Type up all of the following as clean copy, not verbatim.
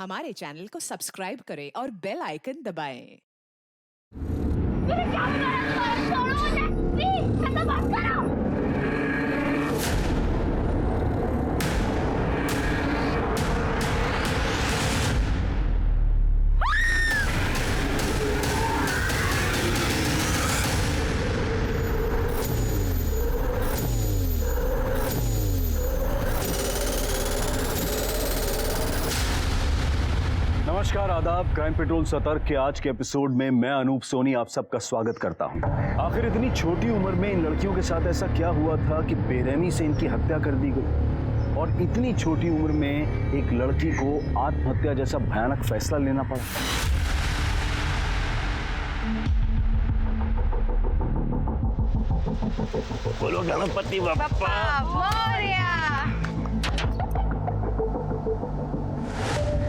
हमारे चैनल को सब्सक्राइब करें और बेल आइकन दबाएं। मुझे क्या बना रखा है? छोड़ो मुझे, प्लीज, ऐसा मत करो। नमस्कार, आदाब। क्राइम पेट्रोल सतर्क के आज के एपिसोड में मैं अनूप सोनी आप सबका स्वागत करता हूं। आखिर इतनी छोटी उम्र में इन लड़कियों के साथ ऐसा क्या हुआ था कि बेरहमी से इनकी हत्या कर दी गई और इतनी छोटी उम्र में एक लड़की को आत्महत्या जैसा भयानक फैसला लेना पड़ा। बोलो गणपति बप्पा मोरया।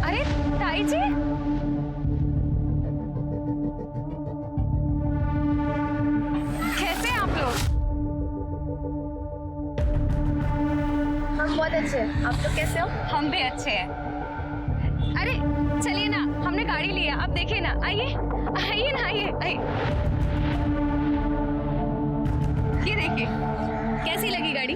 अरे ताई जी, कैसे हैं आप लोग? हम बहुत अच्छे हैं। आप लोग कैसे हो? हम भी अच्छे हैं। अरे चलिए ना, हमने गाड़ी लिया, आप देखिए ना। आइए आइए ना, आइए आइए। ये देखिए, कैसी लगी गाड़ी?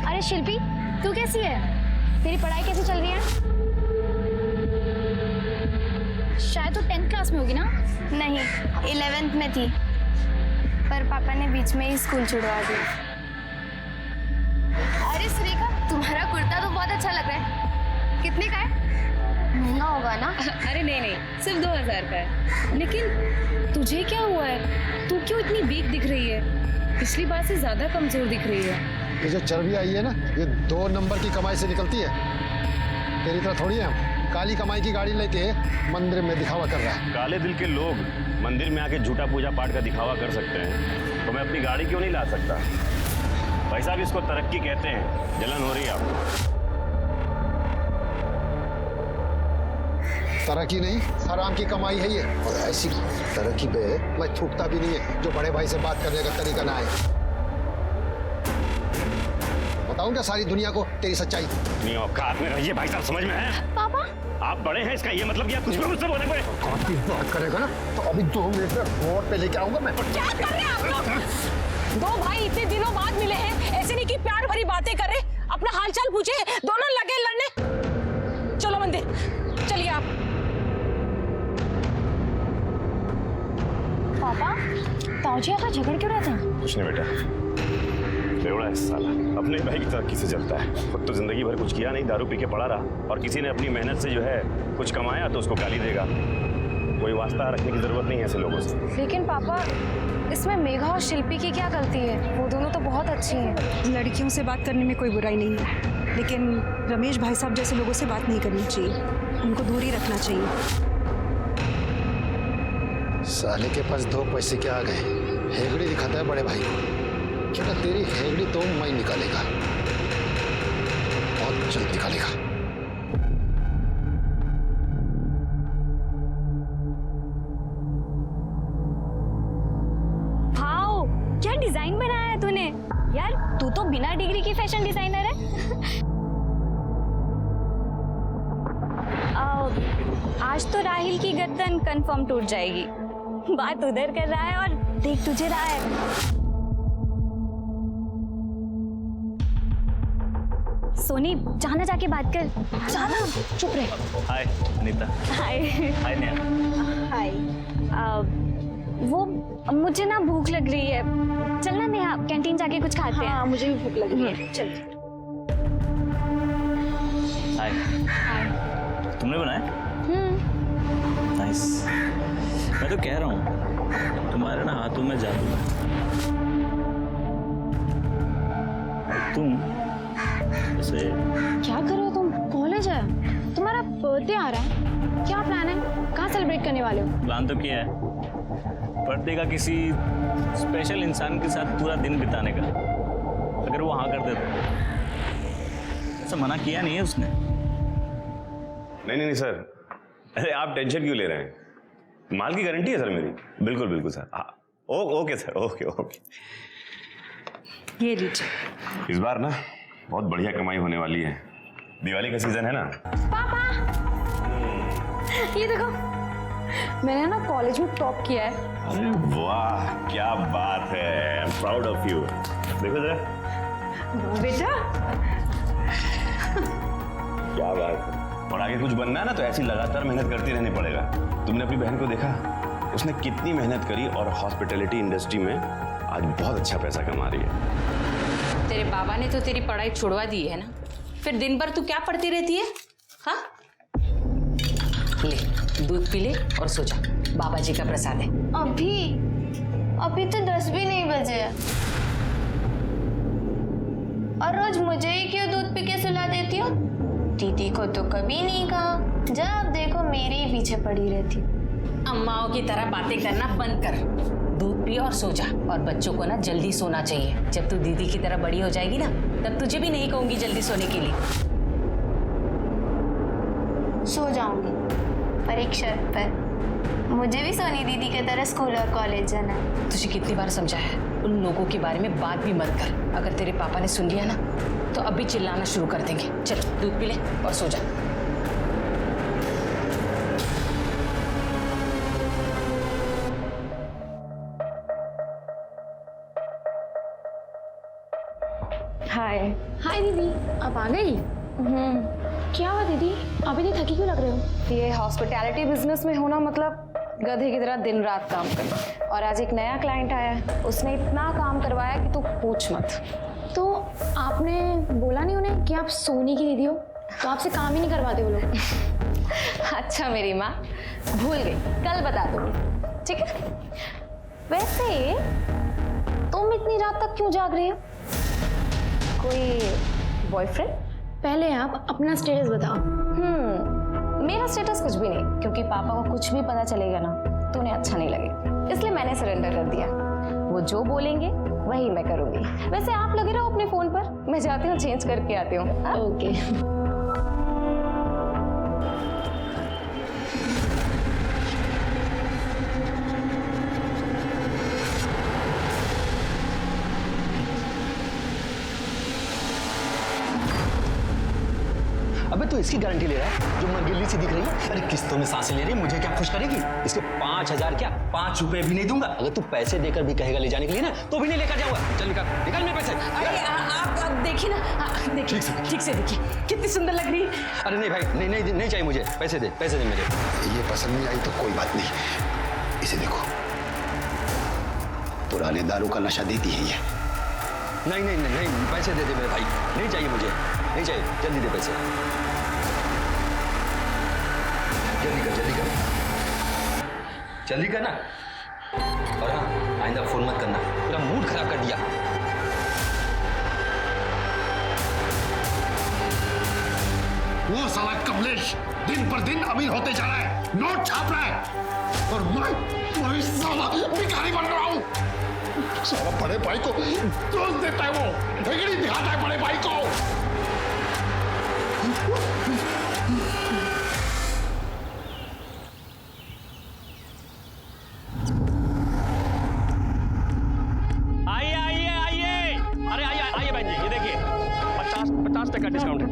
अरे शिल्पी, तू कैसी है? तेरी पढ़ाई कैसी चल रही है? शायद तू 10th क्लास में होगी ना? नहीं, 11th में थी, पर पापा ने बीच में ही स्कूल छुड़वा दिया। अरे सुरेखा, तुम्हारा कुर्ता तो बहुत अच्छा लग रहा है। कितने का है? महंगा होगा ना? अरे नहीं नहीं, सिर्फ 2000 का है। लेकिन तुझे क्या हुआ है? तू क्यों इतनी वीक दिख रही है? पिछली बार से ज्यादा कमजोर दिख रही है। ये जो चर्बी आई है ना, ये 2 नंबर की कमाई से निकलती है। तेरी तरह थोड़ी है हम। काली कमाई की गाड़ी लेके मंदिर में दिखावा कर रहा है। काले दिल के लोग मंदिर में आके झूठा पूजा पाठ का दिखावा कर सकते हैं, तो मैं अपनी गाड़ी क्यों नहीं ला सकता? भाई साहब, इसको तरक्की कहते हैं। जलन हो रही है आपको? तरक्की नहीं, हराम की कमाई है ये। और ऐसी तरक्की पे मैं थूकता भी नहीं है जो बड़े भाई से बात करने का तरीका ना है। बताऊं क्या सारी दुनिया को तेरी सच्चाई? नहीं, औकात में रहिए भाई साहब, समझ में है? पापा, आप बड़े हैं, इसका ये मतलब क्या? कुछ भी मुझसे बोले औकात की बात करेगा ना तो अभी 2 मिनट में वोट पे लेके आऊंगा मैं। क्या कर रहे हैं आप लोग? 2 भाई इतने दिनों बाद मिले हैं, ऐसे नहीं कि प्यार भरी बातें करे, अपना हालचाल पूछे, दोनों लगे लड़ने। चलो मंदिर, चलिए आप। पापा, ताऊजी आपका झगड़ क्यों रहता है? कुछ नहीं बेटा, बेवड़ा है साला, अपने भाई की तरक्की से चलता है। खुद तो जिंदगी भर कुछ किया नहीं, दारू पी के पड़ा रहा, और किसी ने अपनी मेहनत से जो है कुछ कमाया तो उसको गाली देगा। कोई वास्ता रखने की जरूरत नहीं है ऐसे लोगों से। लेकिन पापा, इसमें मेघा और शिल्पी की क्या गलती है? वो दोनों तो बहुत अच्छी हैं। लड़कियों से बात करने में कोई बुराई नहीं है, लेकिन रमेश भाई साहब जैसे लोगों से बात नहीं करनी चाहिए, उनको दूर ही रखना चाहिए। साले के पास 2 पैसे क्या आ गए? हेगड़ी दिखाता है बड़े भाई को। क्या तेरी हेगड़ी तो मैं निकालेगा, बहुत जल्द निकालेगा। वाओ, क्या डिजाइन बनाया है तूने? यार, तू तो बिना डिग्री की फैशन डिजाइनर है। आज तो राहिल की गर्दन कंफर्म टूट जाएगी। बात उधर कर रहा है और देख तुझे रहा है। सोनी, जाना जाके बात कर। जाना, चुप रहे। हाय अनीता। हाय। हाय नेहा। हाय। वो मुझे ना भूख लग रही है, चलना नेहा, कैंटीन जाके कुछ खाते हैं। हाँ, मुझे भी भूख लग रही है। चल। हाय। तुमने बनाया? नाइस। मैं तो कह रहा हूँ तुम्हारे ना हाथों में जादू है। तुम जैसे क्या कर रहे हो तुम? कॉलेज है, तुम्हारा बर्थडे आ रहा है, क्या प्लान है? कहाँ सेलिब्रेट करने वाले हो? प्लान तो किया है, बर्थडे का किसी स्पेशल इंसान के साथ पूरा दिन बिताने का। अगर वो हाँ कर दे तो। ऐसा मना किया नहीं है उसने। नहीं सर, अरे आप टेंशन क्यों ले रहे हैं? माल की गारंटी है सर मेरी। बिल्कुल बिल्कुल सर। हाँ, ओके सर, ओके। ये लीजिए। इस बार ना बहुत बढ़िया कमाई होने वाली है। दिवाली का सीजन है ना। पापा ये देखो, मैंने ना कॉलेज में टॉप किया है। अरे वाह, क्या बात है। I am proud of you. देखो जरा। बेटा क्या बात है। और आगे कुछ बनना है ना तो ऐसी लगातार मेहनत करती रहनी पड़ेगा। तुमने अपनी बहन को देखा, उसने कितनी मेहनत करी और हॉस्पिटैलिटी इंडस्ट्री में आज बहुत अच्छा पैसा कमा रही है। तेरे बाबा ने तो तेरी पढ़ाई छुड़वा दी है ना, फिर दिन भर तू क्या पढ़ती रहती है? हाँ, ले दूध पी ले और सो जा, बाबा जी का प्रसाद है। अभी तो 10 भी नहीं बजे हैं। और रोज मुझे ही क्यों दूध पी के सुला देती हो? दीदी को तो कभी नहीं कहा, जब देखो मेरे ही पीछे पड़ी रहती। अम्माओं की तरह बातें करना बंद कर, दूध पी और सो जा। और बच्चों को ना जल्दी सोना चाहिए। जब तू दीदी की तरह बड़ी हो जाएगी ना, तब तुझे भी नहीं कहूंगी जल्दी सोने के लिए। सो जाऊंगी, पर एक शर्त पर, मुझे भी सोनी दीदी की तरह स्कूल और कॉलेज जाना है। तुझे कितनी बार समझाया है, उन लोगों के बारे में बात भी मत कर। अगर तेरे पापा ने सुन लिया ना तो अभी चिल्लाना शुरू कर देंगे। चल दूध पी ले और सो जा। हाय हाय दीदी, आप आ गई? क्या हुआ दीदी, अभी नहीं थकी क्यों लग रहे हो? ये हॉस्पिटैलिटी बिजनेस में होना मतलब गधे की तरह दिन रात काम करना। और आज एक नया क्लाइंट आया है, उसने इतना काम करवाया कि तू पूछ मत। तो आपने बोला नहीं उन्हें कि आप सोनी की दीदी हो? तो आपसे काम ही नहीं करवाते वो लोग। अच्छा मेरी माँ, भूल गई, कल बता दूंगी, ठीक है? वैसे तुम इतनी रात तक क्यों जाग रही हो? कोई बॉयफ्रेंड? पहले आप अपना स्टेटस बताओ। मेरा स्टेटस कुछ भी नहीं, क्योंकि पापा को कुछ भी पता चलेगा ना तो उन्हें अच्छा नहीं लगेगा, इसलिए मैंने सरेंडर कर दिया। वो जो बोलेंगे वही मैं करूंगी। वैसे आप लगे रहो अपने फोन पर, मैं जाती हूँ चेंज करके आती हूँ। ओके। अबे तू इसकी गारंटी ले रहा है जो मंगिली सी दिख रही है? अरे किस्तों में सांसें ले रही है, मुझे क्या खुश करेगी? इसके 5,000 क्या 5 रुपए भी नहीं दूंगा। अगर तू पैसे देकर भी कहेगा ले जाने के लिए ना तो भी नहीं लेकर जाऊंगा। चल निकाल निकाल मेरे पैसे। अरे आप देखिए ना, देखिए ठीक से देखिए, कितनी सुंदर लग रही है। अरे नहीं भाई, नहीं चाहिए मुझे, पैसे दे मेरे। ये पसंद नहीं आई तो कोई बात नहीं, इसे देखो, पुराने दारू का नशा देती है ये। नहीं पैसे दे मेरे भाई, नहीं चाहिए मुझे, नहीं चाहिए। जल्दी दे पैसे, जल्दी कर ना। और हाँ, आइंदा फोन मत करना, पूरा मूड खराब कर दिया। वो साला कमलेश दिन पर दिन अमीर होते जा रहा है, नोट छाप रहा है, और मैं साला भिखारी बन रहा हूँ। साला बड़े भाई को दोष देता है, वो ठेकड़ी दिखाता है बड़े भाई को। आइए बहन जी, ये देखिए 50% डिस्काउंट है।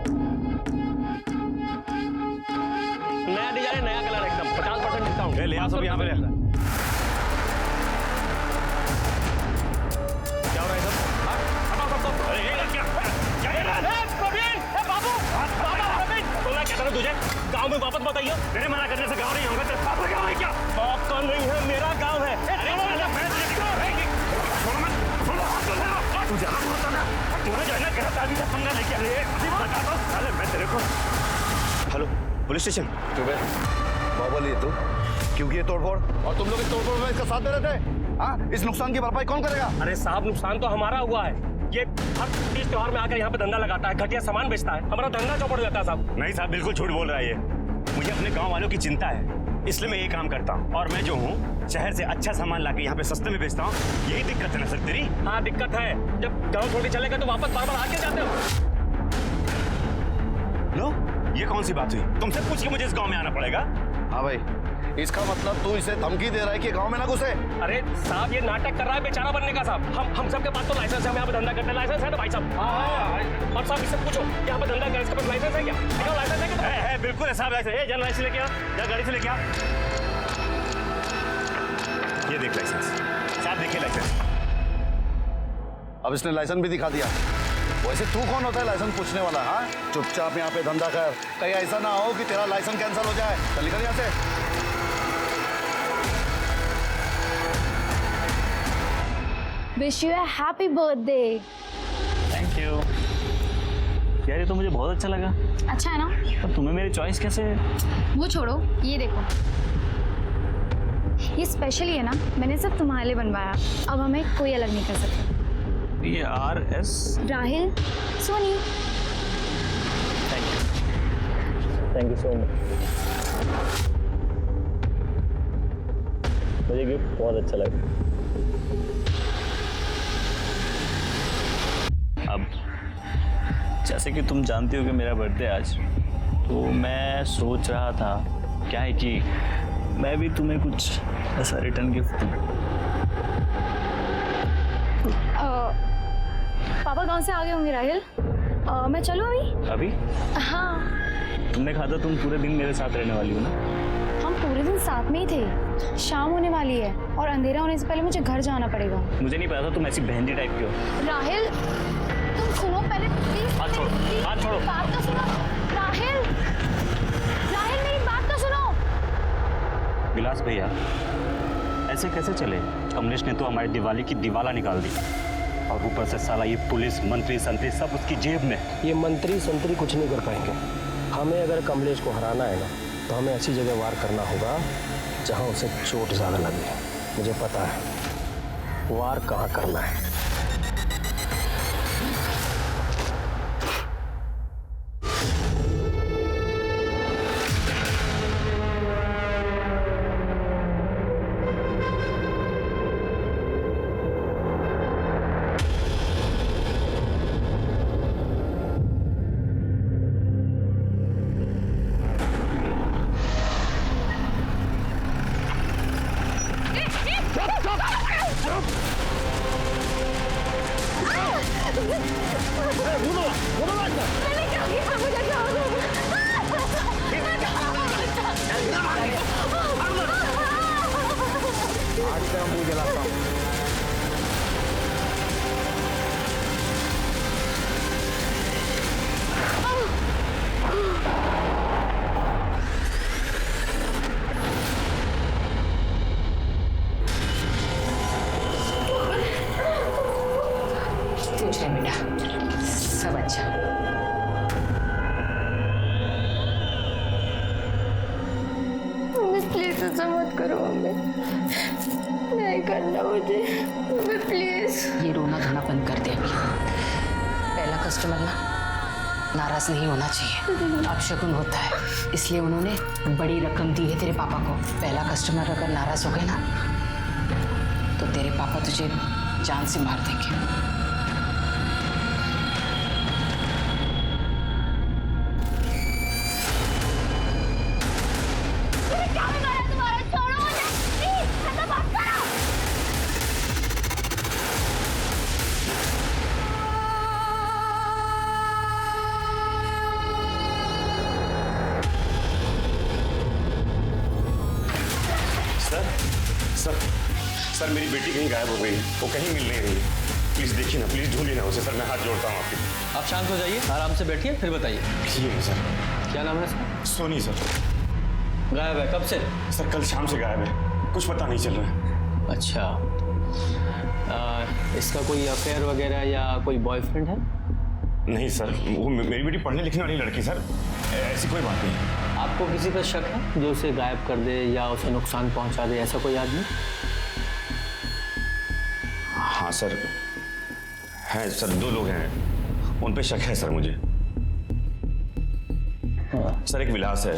नया डिजाइन, नया कलर, एकदम 50% डिस्काउंट। ले आ सब यहाँ पे ले। क्या हो रहा है सब? हटाओ सब। अरे क्या प्रवीण, बाबू, प्रवीण, तो मैं कहता हूँ तुझे गांव में वापस मत आइए। मेरे मना करने से गाँव नहीं होगा। तेरे पापा गाँव है क्या? आपका नहीं है, मेरा गाँव है। Hello, police station. बाहुबली है तू? क्योंकि ये तोड़फोड़, और तुम लोग इस तोड़फोड़ में इसका साथ दे रहे थे? हाँ, इस नुकसान की भरपाई कौन करेगा? अरे साहब, नुकसान तो हमारा हुआ है। ये हर तीज त्योहार में आकर यहाँ पे धंधा लगाता है, घटिया सामान बेचता है, हमारा धंधा चौपट हो जाता है साहब। नहीं साहब, बिल्कुल झूठ बोल रहा है ये। मुझे अपने गांव वालों की चिंता है, इसलिए मैं ये काम करता हूँ। और मैं जो हूँ शहर से अच्छा सामान लाके यहाँ पे सस्ते में बेचता हूँ। यही दिक्कत है ना सर तेरी? हाँ दिक्कत है, जब गाँव छोड़ के चले गए तो वापस बार बार आके जाते हो। लो, ये कौन सी बात हुई? तुमसे पूछ के मुझे इस गांव में आना पड़ेगा? हाँ भाई, इसका मतलब तू इसे धमकी दे रहा है कि गांव में ना घुसे? अरे साहब, ये नाटक कर रहा है बेचारा बनने का साहब। हम सबके पास तो लाइसेंस है, हम यहाँ पे धंधा करते हैं, लाइसेंस है ना भाई साहब। और साहब इससे पूछो यहाँ पर धंधा इसके पास लाइसेंस है क्या? लाइसेंस है क्या? है बिल्कुल है साहब, लाइसेंस है। जन लाइसेंस लेके आ, जा गाड़ी से लेके आ। ये देख लाइसेंस साहब, देखिए लाइसेंस। अब इसने लाइसेंस भी दिखा दिया। वैसे तू कौन होता है लाइसेंस पूछने वाला? हाँ, चुपचाप यहाँ पे धंधा कर, कहीं ऐसा ना हो कि तेरा लाइसेंस कैंसिल हो जाए। चल निकल यहाँ से। Wish you a happy birthday. Thank you यार, ये तो मुझे बहुत अच्छा लगा। अच्छा है ना? पर तुम्हें मेरी चॉइस कैसे? वो छोड़ो, ये देखो, ये स्पेशल ही है ना, मैंने सब तुम्हारे लिए बनवाया। अब हमें कोई अलग नहीं कर सकता। ये RS Rahil Soni. Thank you so much. मुझे गिफ्ट बहुत अच्छा लगा। अब जैसे कि तुम जानती हो कि मेरा बर्थडे आज, तो मैं सोच रहा था क्या है कि मैं भी तुम्हें कुछ ऐसा रिटर्न गिफ्ट दूं। पापा गांव से आ गए होंगे राहिल। मैं चलूं अभी? अभी? हाँ। तुमने कहा था तुम पूरे दिन मेरे साथ रहने वाली हो ना? हम पूरे दिन साथ में ही थे। शाम होने वाली है और अंधेरा होने से पहले मुझे घर जाना पड़ेगा। मुझे नहीं पता था तुम ऐसी बहनजी टाइप की हो। राहिल तुम सुनो पहले प्लीज। हाथ छोड़ो, हाथ छोड़ो। बात तो सुनो राहिल। राहिल मेरी बात तो सुनो। विलास भैया ऐसे कैसे चले? कमलेश ने तो हमारी दिवाली की दिवाला निकाल दी, और ऊपर से साला ये पुलिस मंत्री संतरी सब उसकी जेब में। ये मंत्री संतरी कुछ नहीं कर पाएंगे। हमें अगर कमलेश को हराना है ना, तो हमें ऐसी जगह वार करना होगा जहां उसे चोट ज़्यादा लगे। मुझे पता है वार कहाँ करना है। कुछ नहीं बेटा, सब अच्छा। प्लीज ऐसा मत करो मम्मी, नहीं करना मुझे मम्मी प्लीज। ये रोना धोना बंद कर दे अभी। पहला कस्टमर ना नाराज नहीं होना चाहिए, अब शगुन होता है, इसलिए उन्होंने बड़ी रकम दी है तेरे पापा को। पहला कस्टमर अगर नाराज हो गए ना, तो तेरे पापा तुझे जान से मार देंगे। सर मेरी बेटी कहीं गायब हो गई है, वो कहीं मिल नहीं रही है। प्लीज देखिए ना, प्लीज ढूंढिए ना उसे। सर मैं हाथ जोड़ता हूँ आपके। आप शांत हो जाइए, आराम से बैठिए, फिर बताइए। ये है सर। क्या नाम है इसका? सोनी सर। गायब है कब से? सर कल शाम से गायब है, कुछ पता नहीं चल रहा है। अच्छा, इसका कोई अफेयर वगैरह या कोई बॉयफ्रेंड है? नहीं सर, वो मेरी बेटी पढ़ने लिखने वाली लड़की सर, ऐसी कोई बात नहीं। आपको किसी पर शक है जो उसे गायब कर दे या उसे नुकसान पहुंचा दे, ऐसा कोई आदमी? हाँ सर, हैं सर, 2 लोग हैं, उन पे शक है सर मुझे। सर एक विलास है,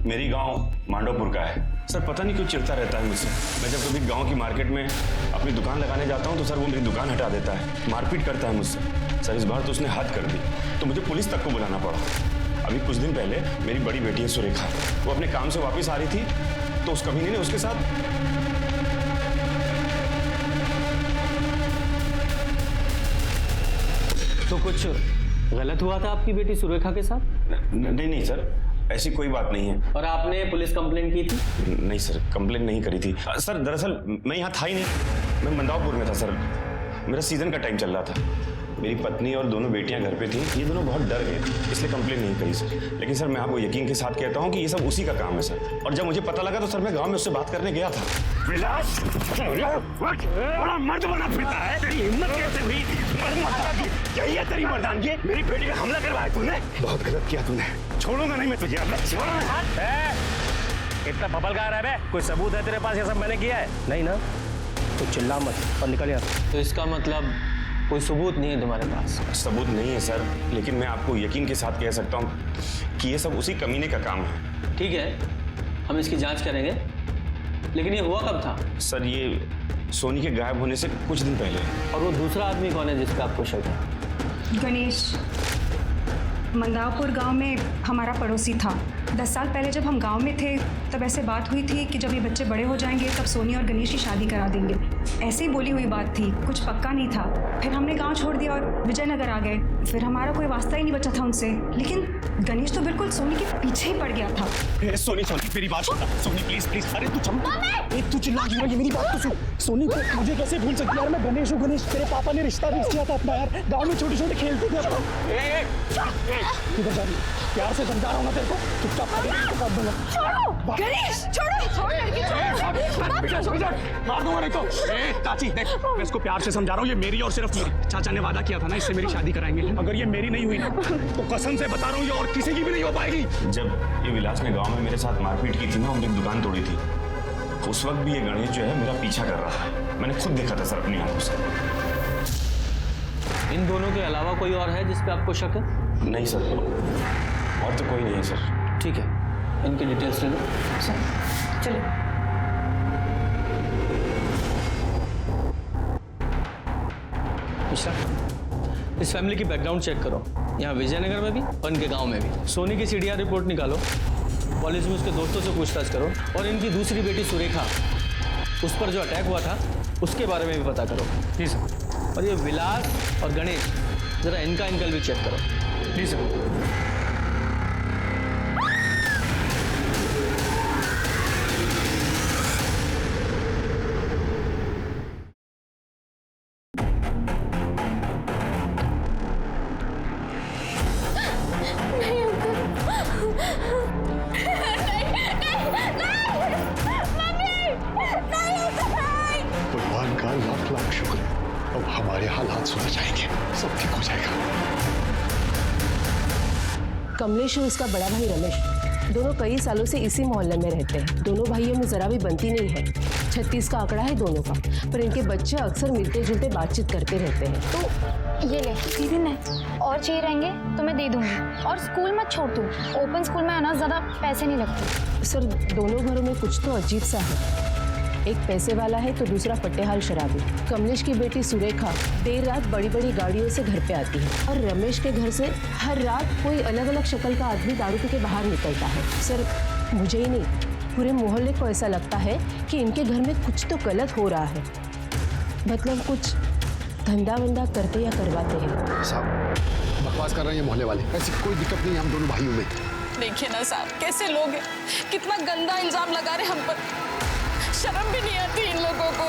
मेरी गांव मांडोपुर का है। सर पता नहीं क्यों चिढ़ता रहता है मुझसे। मैं जब कभी गांव की मार्केट में अपनी दुकान लगाने जाता हूं तो सर वो मेरी दुकान हटा देता है, मारपीट करता है मुझसे। सर इस बार तो उसने हद कर दी, तो मुझे पुलिस तक को बुलाना पड़ा। अभी कुछ दिन पहले मेरी बड़ी बेटी है सुरेखा, वो अपने काम से वापस आ रही थी, तो उस कमीने ने उसके साथ तो कुछ गलत हुआ था आपकी बेटी सुरेखा के साथ? नहीं नहीं सर, ऐसी कोई बात नहीं है। और आपने पुलिस कंप्लेंट की थी? नहीं सर, कंप्लेंट नहीं करी थी सर। दरअसल मैं यहाँ था ही नहीं, मैं मंदावपुर में था सर। मेरा सीजन का टाइम चल रहा था। मेरी पत्नी और दोनों बेटियां घर पे थी, ये दोनों बहुत डर गए, इसलिए कंप्लेंट नहीं करी सर। लेकिन सर मैं आपको यकीन के साथ कहता हूँ कि ये सब उसी का काम है सर। और जब मुझे पता लगा तो सर मैं गांव में उससे बात करने गया था। विलास, बड़ा मर्द बना फिरता है, तेरी हिम्मत कैसे हुई? यही है तेरी मर्दानगी? मेरी बेटी पे हमला करवाया तूने? बहुत गलत किया तूने, छोड़ूंगा नहीं मैं तुझे। इतना बबल गा रहा है बे? कोई सबूत है तेरे पास ये सब मैंने किया है? नहीं ना, तो चिल्ला मत और निकल यहाँ। तो इसका मतलब कोई सबूत नहीं है तुम्हारे पास? सबूत नहीं है सर, लेकिन मैं आपको यकीन के साथ कह सकता हूँ कि ये सब उसी कमीने का काम है। ठीक है, हम इसकी जांच करेंगे, लेकिन ये हुआ कब था? सर ये सोनी के गायब होने से कुछ दिन पहले। और वो दूसरा आदमी कौन है जिसका आपको शक है? गणेश मंदावपुर गांव में हमारा पड़ोसी था। 10 साल पहले जब हम गांव में थे तब ऐसे बात हुई थी कि जब ये बच्चे बड़े हो जाएंगे तब सोनी और गणेश की शादी करा देंगे। ऐसे ही बोली हुई बात थी, कुछ पक्का नहीं था। फिर हमने गांव छोड़ दिया और विजयनगर आ गए। फिर हमारा कोई वास्ता ही नहीं बचा था उनसे। लेकिन गणेश तो बिल्कुल सोनी के पीछे ही पड़ गया था। सोनी सोनी मेरी बात सुन, सोनी प्लीज प्लीज। अरे तू तू चिल्ला क्यों रही है? मेरी बात तो सुन। सोनी को मुझे कैसे भूल सकती है यार? मैं गणेश हूँ। गणेश तेरे पापा ने रिश्ता रिश्ता किया था अपना यार। गाँव में छोटे छोटे खेलते थे अपन। किधर जा रही है? प्यार से समझा रहा हूँ ना तेरे को, चुपचाप कर दूंगा। छोड़ो गणेश, छोड़ो लड़की, छोड़ो। मार दूंगा नहीं तो। चाची देख, मैं इसको प्यार से समझा रहा हूँ, ये मेरी और सिर्फ मेरी। चाचा ने वादा किया था ना इससे मेरी शादी कराएंगे। अगर ये मेरी नहीं हुई ना तो कसम से बता रहा हूँ ये और किसी की भी नहीं हो पाएगी। जब ये विलास ने गांव में मेरे साथ मारपीट की थी ना, उनकी दुकान तोड़ी थी, उस वक्त भी ये गणेश जो है मेरा पीछा कर रहा था। मैंने खुद देखा था सर अपनी आंखों से। इन दोनों के अलावा कोई और है जिस पे आपको शक है? नहीं सर, और तो कोई नहीं है सर। ठीक है, इनकी डिटेल्स ले लो। चलो। मिश्रा, इस फैमिली की बैकग्राउंड चेक करो, यहाँ विजयनगर में भी और इनके गांव में भी। सोनी की सीडीआर रिपोर्ट निकालो, कॉलेज में उसके दोस्तों से पूछताछ करो, और इनकी दूसरी बेटी सुरेखा, उस पर जो अटैक हुआ था उसके बारे में भी पता करो। जी सर। और ये विलास और गणेश, जरा इनका एंगल भी चेक करो। जी सर। भगवान का लाख लाख शुक्र, अब हमारे हालात सुधर जाएंगे, सब ठीक हो जाएगा। कमलेश और उसका बड़ा भाई रमेश दोनों कई सालों से इसी मोहल्ले में रहते हैं। दोनों भाइयों में जरा भी बनती नहीं है। 36 का आंकड़ा है दोनों का, पर इनके बच्चे अक्सर मिलते जुलते बातचीत करते रहते हैं। तो ये ले दीदी ने, और चाहिए रहेंगे तो मैं दे दूंगी। और स्कूल मत छोड़ तू, ओपन स्कूल में आना ज़्यादा पैसे नहीं लगते। सर दोनों घरों में कुछ तो अजीब सा है। एक पैसे वाला है तो दूसरा फटेहाल शराबी। कमलेश की बेटी सुरेखा देर रात बड़ी बड़ी गाड़ियों से घर पे आती है, और रमेश के घर से हर रात कोई अलग अलग शक्ल का आदमी दारू पी के बाहर निकलता है। सर मुझे ही नहीं, पूरे मोहल्ले को ऐसा लगता है कि इनके घर में कुछ तो गलत हो रहा है। मतलब कुछ धंधा वंदा करते या करवाते हैं। साहब बकवास कर रहे हैं मोहल्ले वाले, ऐसी कोई दिक्कत नहीं है हम दोनों भाइयों में। देखिए ना साहब, कैसे लोग हैं, कितना गंदा इल्जाम लगा रहे हम पर। शर्म भी नहीं आती इन लोगों को।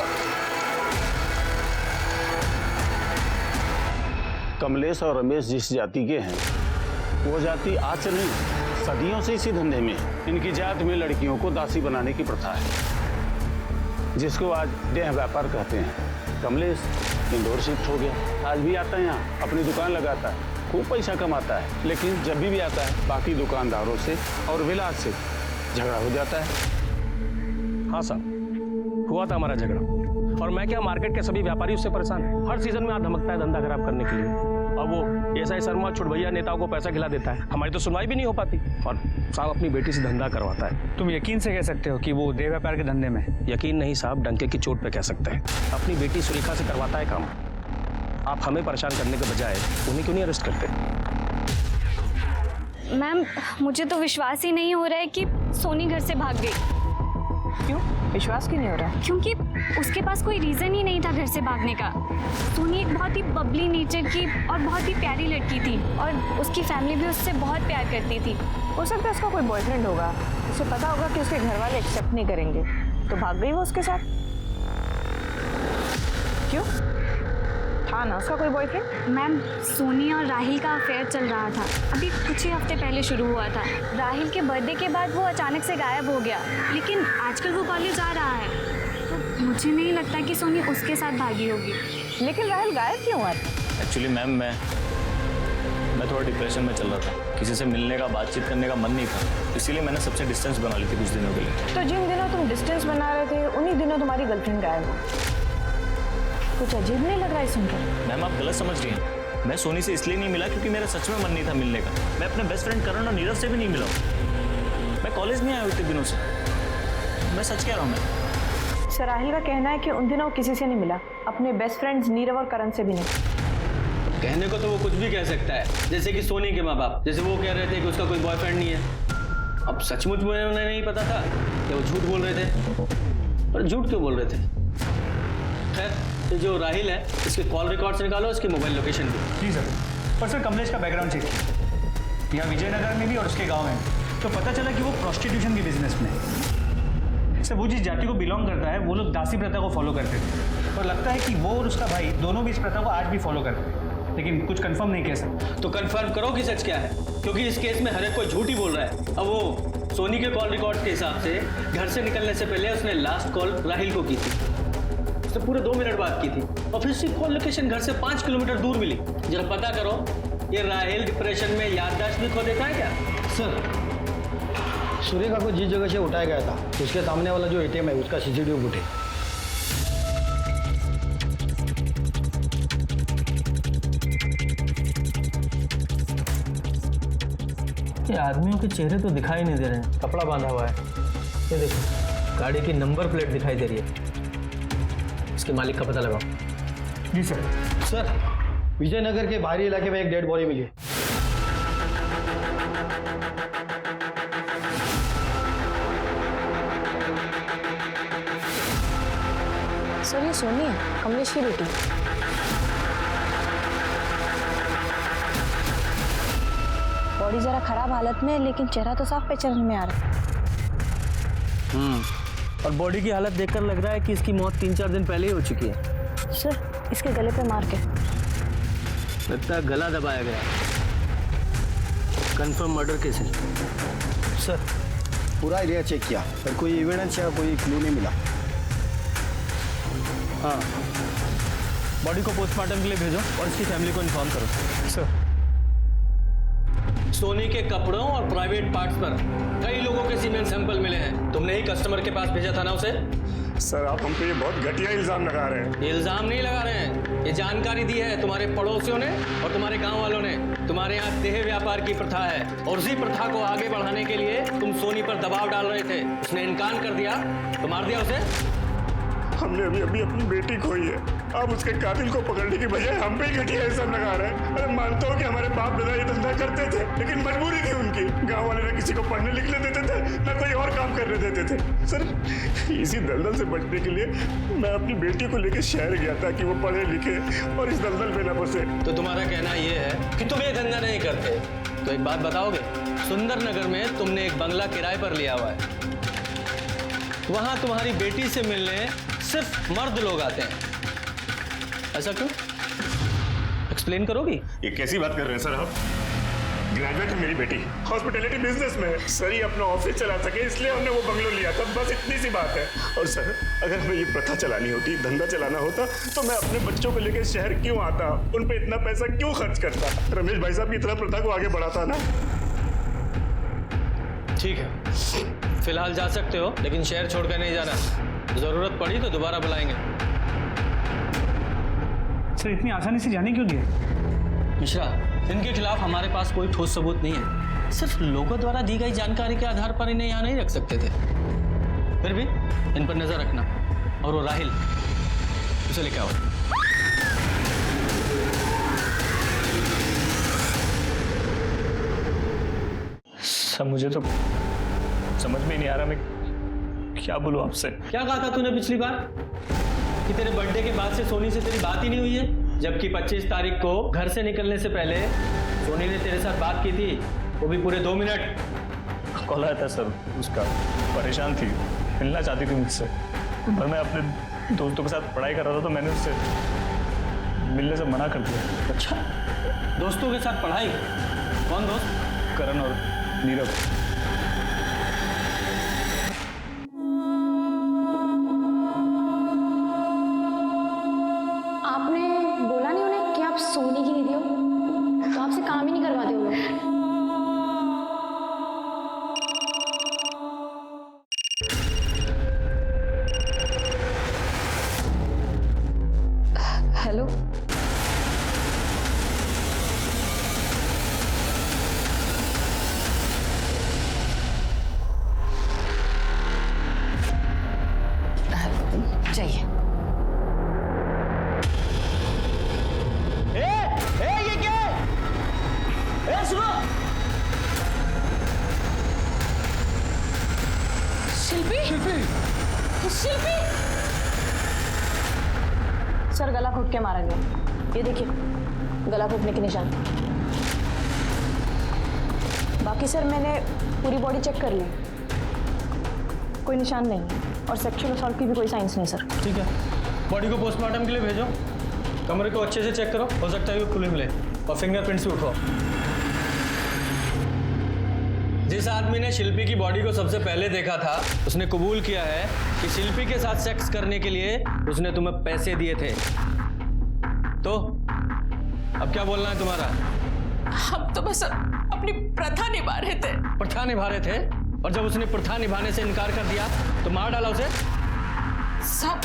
कमलेश और रमेश जिस जाति के हैं वो जाति आज से नहीं, सदियों से इसी धंधे में है। इनकी जात में लड़कियों को दासी बनाने की प्रथा है, जिसको आज देह व्यापार कहते हैं। कमलेश इंदौर शिफ्ट हो गया, आज भी आता है यहाँ, अपनी दुकान लगाता है, खूब पैसा कमाता है। लेकिन जब भी आता है बाकी दुकानदारों से और विलास से झगड़ा हो जाता है। हाँ साहब, हुआ था हमारा झगड़ा, और मैं क्या, मार्केट के सभी व्यापारी उससे परेशान हैं। हर सीजन में आ धमकता है धंधा खराब करने के लिए, और वो एसआई शर्मा छुटभैया नेताओं को पैसा खिला देता है। हमारी तो सुनवाई भी नहीं हो पाती, और साहब अपनी बेटी से धंधा करवाता है। तुम यकीन से कह सकते हो कि वो देह व्यापार के धंधे में? यकीन नहीं साहब, डंके की चोट पे कह सकते हैं। अपनी बेटी सुरेखा से करवाता है काम। आप हमें परेशान करने के बजाय उन्हें क्यों नहीं अरेस्ट करते? मैम मुझे तो विश्वास ही नहीं हो रहा है कि सोनी घर से भाग गई। क्यों विश्वास क्यों नहीं हो रहा है? क्योंकि उसके पास कोई रीज़न ही नहीं था घर से भागने का। सोनी एक बहुत ही बबली नेचर की और बहुत ही प्यारी लड़की थी और उसकी फैमिली भी उससे बहुत प्यार करती थी। हो सकता है उसका कोई बॉयफ्रेंड होगा, उसे पता होगा कि उसके घर वाले एक्सेप्ट नहीं करेंगे, तो भाग गई वो उसके साथ। क्यों, था ना उसका कोई बॉयफ्रेंड? मैम, सोनी और राहिल का अफेयर चल रहा था, अभी कुछ ही हफ्ते पहले शुरू हुआ था। राहिल के बर्थडे के बाद वो अचानक से गायब हो गया, लेकिन आजकल वो कॉलेज आ रहा है, तो मुझे नहीं लगता कि सोनी उसके साथ भागी होगी। लेकिन राहिल गायब क्यों हुआ? एक्चुअली मैम मैं थोड़ा डिप्रेशन में चल रहा था, किसी से मिलने का बातचीत करने का मन नहीं था, इसीलिए मैंने सबसे डिस्टेंस बना ली थी कुछ दिनों के लिए। तो जिन दिनों तुम डिस्टेंस बना रहे थे उन्हीं दिनों तुम्हारी गर्लफ्रेंड गायब हो। कुछ अजीब नहीं लग रहा है सुनकर? मैम, आप गलत समझ रही हैं। मैं सोनी से इसलिए नहीं मिला क्योंकि मेरा सच में मन नहीं था मिलने का। मैं अपने बेस्ट फ्रेंड करण और नीरज से भी नहीं मिला। मैं कॉलेज नहीं आया इतने दिनों से, मैं सच कह रहा हूँ। मैं सर, राहिल का कहना है कि उन दिनों किसी से नहीं मिला, अपने बेस्ट फ्रेंड्स नीरव और करण से भी नहीं। कहने को तो वो कुछ भी कह सकता है, जैसे कि सोनी के माँ बाप, जैसे वो कह रहे थे कि उसका कोई बॉयफ्रेंड नहीं है। अब सचमुच में उन्हें नहीं पता था कि वो झूठ बोल रहे थे, पर झूठ क्यों बोल रहे थे? खैर, ये जो राहिल है, इसके कॉल रिकॉर्ड्स निकालो, इसकी मोबाइल लोकेशन भी। जी सर। पर सर, कमलेश का बैकग्राउंड चेक किया, यहाँ विजयनगर में भी और उसके गांव में, तो पता चला कि वो प्रोस्टिट्यूशन के बिजनेस में है। सर, वो जिस जाति को बिलोंग करता है वो लोग दासी प्रथा को फॉलो करते थे, और लगता है कि वो और उसका भाई दोनों भी इस प्रथा को आज भी फॉलो करते हैं, लेकिन कुछ कंफर्म नहीं कह सकते। तो कंफर्म करो कि सच क्या है, क्योंकि इस केस में हर एक कोई झूठ ही बोल रहा है। अब वो सोनी के कॉल रिकॉर्ड के हिसाब से घर से निकलने से पहले उसने लास्ट कॉल राहिल को की थी, उसने पूरे 2 मिनट बात की थी, और फिर उसकी कॉल लोकेशन घर से 5 किलोमीटर दूर मिली। जरा पता करो, ये राहिल डिप्रेशन में याददाश्त भी खो देता है क्या? सर, सुरेखा को जिस जगह से उठाया गया था उसके सामने वाला जो एटीएम है उसका सीसीटीवी फुटेज। ये आदमियों के चेहरे तो दिखाई नहीं दे रहे हैं, कपड़ा बांधा हुआ है। ये देखो, गाड़ी की नंबर प्लेट दिखाई दे रही है, इसके मालिक का पता लगाओ। जी सर। सर, विजयनगर के बाहरी इलाके में एक डेड बॉडी मिली है। सर, ये सोनी है, कमलेश की बेटी। बॉडी जरा खराब हालत में है, लेकिन चेहरा तो साफ पहचान में आ रहा है। और बॉडी की हालत देखकर लग रहा है कि इसकी मौत 3-4 दिन पहले ही हो चुकी है। सर, इसके गले पे मार के लगता है गला दबाया गया। कंफर्म मर्डर केस है। सर, पूरा एरिया चेक किया पर कोई एविडेंस या कोई क्लू नहीं मिला। हाँ, बॉडी को पोस्टमार्टम के लिए भेजो और इसकी फैमिली को इन्फॉर्म करो। सर। सोनी के कपड़ों और प्राइवेट पार्ट्स पर कई लोगों के सीमेन सैंपल मिले हैं। तुमने ही कस्टमर के पास भेजा था ना उसे? सर, आप हम पे ये बहुत घटिया इल्जाम लगा रहे हैं। इल्जाम नहीं लगा रहे हैं, ये जानकारी दी है तुम्हारे पड़ोसियों ने और तुम्हारे गांव वालों ने। तुम्हारे यहाँ देह व्यापार की प्रथा है और उसी प्रथा को आगे बढ़ाने के लिए तुम सोनी पर दबाव डाल रहे थे। उसने इनकार कर दिया तो मार दिया उसे। हमने अभी अपनी बेटी खोई है, अब उसके कातिल को पकड़ने की बजाय हम पे ही घटिया इल्जाम लगा रहे हैं। अरे मानता हूँ कि हमारे बाप दादा ये धंधा करते थे, लेकिन मजबूरी थी उनकी। गांव वाले ना किसी को पढ़ने लिखने देते थे, ना कोई और काम करने देते थे। सर, इसी दलदल से बचने के लिए मैं अपनी बेटी को लेकर शहर गया था कि वो पढ़े लिखे और इस दलदल में न फंसे। तो तुम्हारा कहना ये है कि तुम ये धंधा नहीं करते? तो एक बात बताओगे, सुंदर नगर में तुमने एक बंगला किराए पर लिया हुआ है, वहां तुम्हारी बेटी से मिलने सिर्फ मर्द लोग आते हैं, ऐसा क्यों? एक्सप्लेन करोगी? ये कैसी बात कर रहे हैं सर आप? ग्रेजुएट है मेरी बेटी, हॉस्पिटैलिटी बिजनेस में। सर, ये अपना ऑफिस चला सके इसलिए हमने वो बंगलो लिया था, बस इतनी सी बात है। और सर, अगर हमें ये प्रथा चलानी होती, धंधा चलाना होता, तो मैं अपने बच्चों को लेकर शहर क्यों आता, उन पे इतना पैसा क्यों खर्च करता? रमेश भाई साहब की तरह प्रथा को आगे बढ़ाता ना। ठीक है, फिलहाल जा सकते हो, लेकिन शहर छोड़कर नहीं जाना। जरूरत पड़ी तो दोबारा बुलाएंगे। सर, इतनी आसानी से जाने क्यों दिए? मिश्रा, इनके खिलाफ हमारे पास कोई ठोस सबूत नहीं है, सिर्फ लोगों द्वारा दी गई जानकारी के आधार पर इन्हें यहाँ नहीं रख सकते थे। फिर भी इन पर नजर रखना। और वो राहिल, उसे लेके आओ। सर, मुझे तो समझ में नहीं आ रहा मैं क्या बोलूं आपसे। क्या कहा था तूने पिछली बार? कि तेरे बर्थडे के बाद से सोनी से तेरी बात ही नहीं हुई है, जबकि 25 तारीख को घर से निकलने से पहले सोनी ने तेरे साथ बात की थी, वो भी पूरे 2 मिनट। कॉल आया था सर उसका, परेशान थी, मिलना चाहती थी मुझसे, पर मैं अपने दोस्तों के साथ पढ़ाई कर रहा था तो मैंने उससे मिलने से मना कर दिया। अच्छा, दोस्तों के साथ पढ़ाई? कौन दोस्त? करण और नीरव। आपने बोला नहीं उन्हें कि आप सोनी की दीदी हो, तो आपसे काम ही नहीं करवाते वो लोग। हेलो, चाहिए। ये क्या है? सुनो, शिल्पी शिल्पी सर गला घोट के मारा गया, ये देखिए गला घोटने के निशान। बाकी सर मैंने पूरी बॉडी चेक कर ली, कोई निशान नहीं है और सेक्सुअल असॉल्ट की भी कोई साइंस नहीं सर। ठीक है, बॉडी को पोस्टमार्टम के लिए भेजो, कमरे को अच्छे से चेक करो, हो सकता है कि खुले मिले, और फिंगरप्रिंट्स भी उठाओ। जिस आदमी ने शिल्पी की बॉडी को सबसे पहले देखा था, उसने कबूल किया है कि शिल्पी के साथ सेक्स करने के लिए उसने तुम्हें पैसे दिए थे। तो अब क्या बोलना है तुम्हारा? हम तो बस अपनी प्रथा निभा रहे थे। प्रथा निभा रहे थे? और जब उसने प्रथा निभाने से इनकार कर दिया तो मार डाला उसे? सब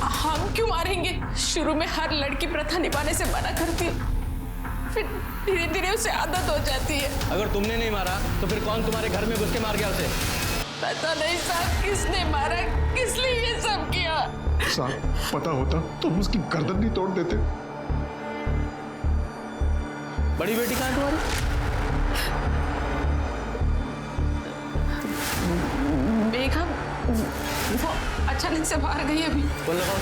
हम क्यों मारेंगे? शुरू में हर लड़की प्रथा निभाने से मना करती है, फिर धीरे धीरे उसे आदत हो जाती है। अगर तुमने नहीं मारा तो फिर कौन तुम्हारे घर में घुस के मार गया उसे? पता नहीं साहब किसने मारा, किस लिए ये सब किया। साहब पता होता तो हम उसकी गर्दन नहीं तोड़ देते। बड़ी बेटी कहाँ है तुम्हारी? मेघा वो अचानक से बाहर गई अभी। बोल लगाओ।